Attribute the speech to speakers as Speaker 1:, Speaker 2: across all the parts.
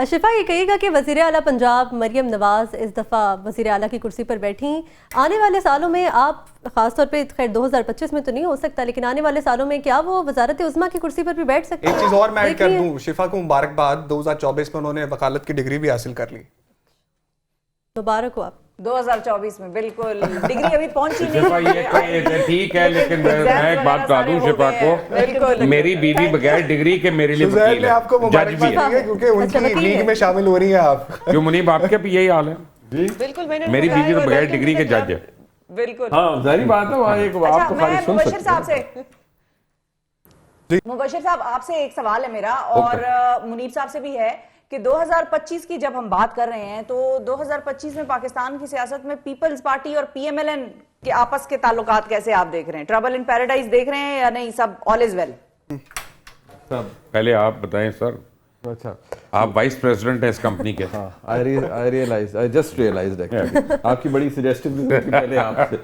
Speaker 1: شفا یہ کہیے گا کہ وزیر اعلیٰ پنجاب مریم نواز اس دفعہ وزیر اعلیٰ کی کرسی پر بیٹھیں، آنے والے سالوں میں آپ خاص طور پہ خیر 2025 میں تو نہیں ہو سکتا، لیکن آنے والے سالوں میں کیا وہ وزارت عظمیٰ کی کرسی پر بھی بیٹھ سکتے ہیں؟
Speaker 2: ایک چیز اور میں ایڈ کر دوں، شفا کو مبارکباد، 2024 میں انہوں نے وکالت کی ڈگری بھی حاصل کر لی.
Speaker 1: مبارک ہو آپ.
Speaker 3: 2024 میں بالکل ڈگری ابھی پہنچی نہیں.
Speaker 4: شفا یہ ٹھیک ہے، لیکن میں ایک بات بتا دوں شفا کو، میری بیوی بغیر ڈگری کے میرے لیے وکیل ہے،
Speaker 2: آپ کو
Speaker 4: جج بھی ہے،
Speaker 2: کیونکہ ان کی لیگ میں شامل ہو رہی ہیں آپ.
Speaker 4: کیوں منیب آپ کے بھی یہی حال ہے؟
Speaker 3: بالکل
Speaker 4: میری بیوی تو بغیر ڈگری کے جج ہے.
Speaker 3: بالکل
Speaker 5: ہاں ظاہری بات ہے، وہاں ایک آپ تو خالی سن
Speaker 3: مبشر
Speaker 5: سکتے
Speaker 3: صاحب سے
Speaker 2: جی
Speaker 3: مبشر صاحب آپ سے ایک سوال ہے میرا، اور منیب صاحب سے بھی ہے کہ 2025 کی جب ہم بات کر رہے ہیں تو 2025 میں پاکستان کی سیاست میں پیپلز پارٹی اور پی ایم ایل این کے آپس کے تعلقات کیسے آپ دیکھ رہے ہیں؟ ٹربل ان پیراڈائز دیکھ رہے ہیں یا نہیں، سب آل از ویل؟
Speaker 4: پہلے آپ بتائیں سر،
Speaker 5: اچھا
Speaker 4: آپ وائس پریزیڈنٹ ہیں اس کمپنی کے.
Speaker 5: ہاں I just realized actually آپ کی بڑی سجیسٹیو تھی پہلے آپ سے.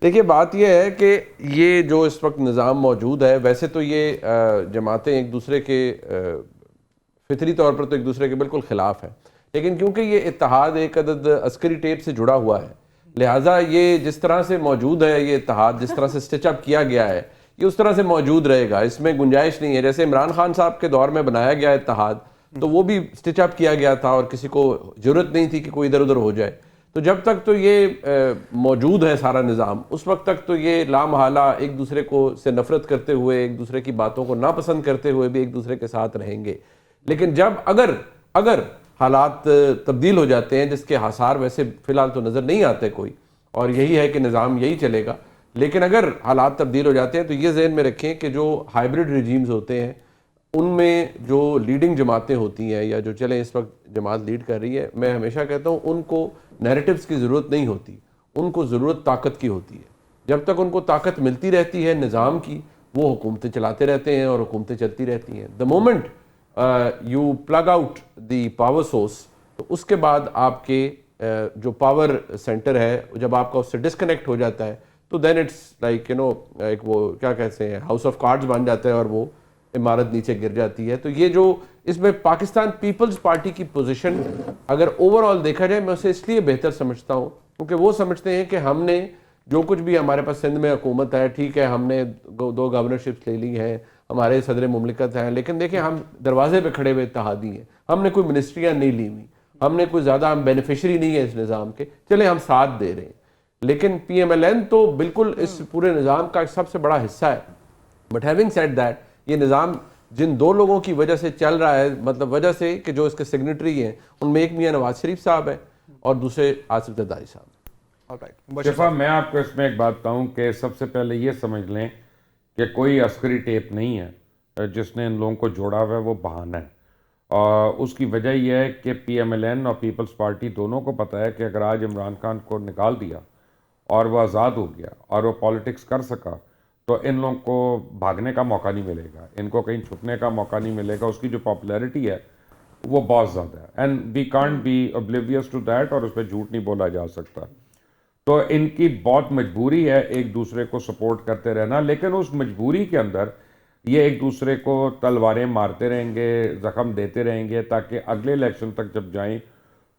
Speaker 5: دیکھیے بات یہ ہے کہ یہ جو اس وقت نظام موجود ہے، ویسے تو یہ جماعتیں ایک دوسرے کے فطری طور پر تو ایک دوسرے کے بالکل خلاف ہیں، لیکن کیونکہ یہ اتحاد ایک عدد عسکری ٹیپ سے جڑا ہوا ہے، لہٰذا یہ جس طرح سے موجود ہے، یہ اتحاد جس طرح سے اسٹچ اپ کیا گیا ہے یہ اس طرح سے موجود رہے گا، اس میں گنجائش نہیں ہے. جیسے عمران خان صاحب کے دور میں بنایا گیا اتحاد تو وہ بھی اسٹچ اپ کیا گیا تھا اور کسی کو ضرورت نہیں تھی کہ کوئی ادھر ادھر ہو جائے. تو جب تک تو یہ موجود ہے سارا نظام، اس وقت تک تو یہ لامحالہ ایک دوسرے کو سے نفرت کرتے ہوئے، ایک دوسرے کی باتوں کو ناپسند کرتے ہوئے بھی ایک دوسرے کے ساتھ رہیں گے. لیکن جب اگر حالات تبدیل ہو جاتے ہیں، جس کے آثار ویسے فی الحال تو نظر نہیں آتے کوئی، اور یہی ہے کہ نظام یہی چلے گا، لیکن اگر حالات تبدیل ہو جاتے ہیں تو یہ ذہن میں رکھیں کہ جو ہائبرڈ ریجیمز ہوتے ہیں ان میں جو لیڈنگ جماعتیں ہوتی ہیں یا جو چلیں اس وقت جماعت لیڈ کر رہی ہے، میں ہمیشہ کہتا ہوں ان کو نیریٹیوز کی ضرورت نہیں ہوتی، ان کو ضرورت طاقت کی ہوتی ہے. جب تک ان کو طاقت ملتی رہتی ہے نظام کی، وہ حکومتیں چلاتے رہتے ہیں اور حکومتیں چلتی رہتی ہیں. The moment you plug out the power source, تو اس کے بعد آپ کے جو پاور سینٹر ہے جب آپ کا اس سے ڈسکنیکٹ ہو جاتا ہے تو دین اٹس لائک ایک وہ کیا کہتے ہیں ہاؤس آف کارڈز بن جاتا ہے اور وہ عمارت نیچے گر جاتی ہے. تو یہ جو اس میں پاکستان پیپلز پارٹی کی پوزیشن اگر اوور آل دیکھا جائے، میں اسے اس لیے بہتر سمجھتا ہوں کیونکہ وہ سمجھتے ہیں کہ ہم نے جو کچھ بھی ہمارے پاس سندھ میں حکومت ہے، ٹھیک ہے ہم نے 2 گورنرشپس لے لی ہیں، ہمارے صدر مملکت ہیں، لیکن دیکھیں ہم دروازے پہ کھڑے ہوئے اتحادی ہیں، ہم نے کوئی منسٹریاں نہیں لی ہوئی، ہم نے کوئی زیادہ ہم بینیفیشری نہیں ہے اس نظام کے، چلیں ہم ساتھ دے رہے ہیں. لیکن پی ایم ایل این تو بالکل اس پورے نظام کا سب سے بڑا حصہ ہے. بٹ ہیونگ سیڈ دیٹ، یہ نظام جن 2 لوگوں کی وجہ سے چل رہا ہے، مطلب وجہ سے کہ جو اس کے سگنیٹری ہیں، ان میں ایک میاں نواز شریف صاحب ہیں اور دوسرے آصف زرداری صاحب.
Speaker 4: شفا میں آپ کو اس میں ایک بات بتاؤں کہ سب سے پہلے یہ سمجھ لیں کہ کوئی عسکری ٹیپ نہیں ہے جس نے ان لوگوں کو جوڑا ہوا ہے، وہ بہانہ ہے. اور اس کی وجہ یہ ہے کہ پی ایم ایل این اور پیپلز پارٹی دونوں کو پتہ ہے کہ اگر آج عمران خان کو نکال دیا اور وہ آزاد ہو گیا اور وہ پالیٹکس کر سکا تو ان لوگوں کو بھاگنے کا موقع نہیں ملے گا، ان کو کہیں چھپنے کا موقع نہیں ملے گا. اس کی جو پاپولیرٹی ہے وہ بہت زیادہ ہے، and we can't be oblivious to that, اور اس پہ جھوٹ نہیں بولا جا سکتا. تو ان کی بہت مجبوری ہے ایک دوسرے کو سپورٹ کرتے رہنا، لیکن اس مجبوری کے اندر یہ ایک دوسرے کو تلواریں مارتے رہیں گے، زخم دیتے رہیں گے، تاکہ اگلے الیکشن تک جب جائیں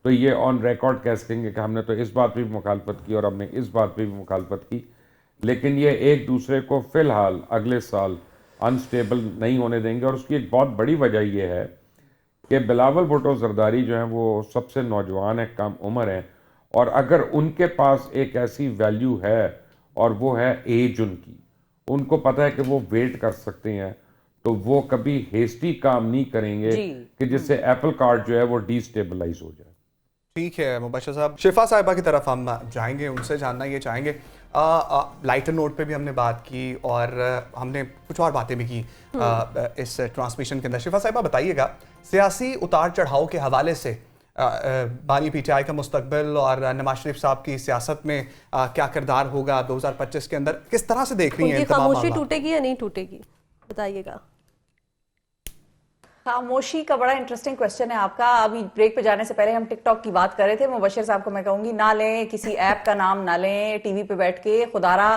Speaker 4: تو یہ آن ریکارڈ کہہ سکیں گے کہ ہم نے تو اس بات پہ بھی مخالفت کی اور ہم نے اس بات پہ بھی مخالفت کی. لیکن یہ ایک دوسرے کو فی الحال اگلے سال انسٹیبل نہیں ہونے دیں گے. اور اس کی ایک بہت بڑی وجہ یہ ہے کہ بلاول بھٹو زرداری جو ہیں وہ سب سے نوجوان ہیں، کم عمر ہیں، اور اگر ان کے پاس ایک ایسی ویلیو ہے اور وہ ہے ایج ان کو پتہ ہے کہ وہ ویٹ کر سکتے ہیں، تو وہ کبھی ہیسٹی کام نہیں کریں گے کہ جس سے ایپل کارڈ جو ہے وہ ڈی سٹیبلائز ہو جائے.
Speaker 2: ٹھیک ہے مبشر صاحب، شفا صاحبہ کی طرف ہم جائیں گے، ان سے جاننا یہ چاہیں گے. لائٹر نوٹ پہ بھی ہم نے بات کی اور ہم نے کچھ اور باتیں بھی کی اس ٹرانسمیشن کے اندر. شفا صاحبہ بتائیے گا سیاسی اتار چڑھاؤ کے حوالے سے بانی پی ٹی آئی کا مستقبل اور نواز شریف صاحب کی سیاست میں کیا کردار ہوگا 2025 کے اندر، کس طرح سے دیکھ رہی ہیں؟
Speaker 1: خاموشی ٹوٹے گی یا نہیں ٹوٹے گی، بتائیے گا.
Speaker 3: خاموشی کا بڑا انٹرسٹنگ کوسچن ہے آپ کا. ابھی بریک پہ جانے سے پہلے ہم ٹک ٹاک کی بات کر رہے تھے. مبشر صاحب کو میں کہوں گی نہ لیں، کسی ایپ کا نام نہ لیں ٹی وی پہ بیٹھ کے. خدارا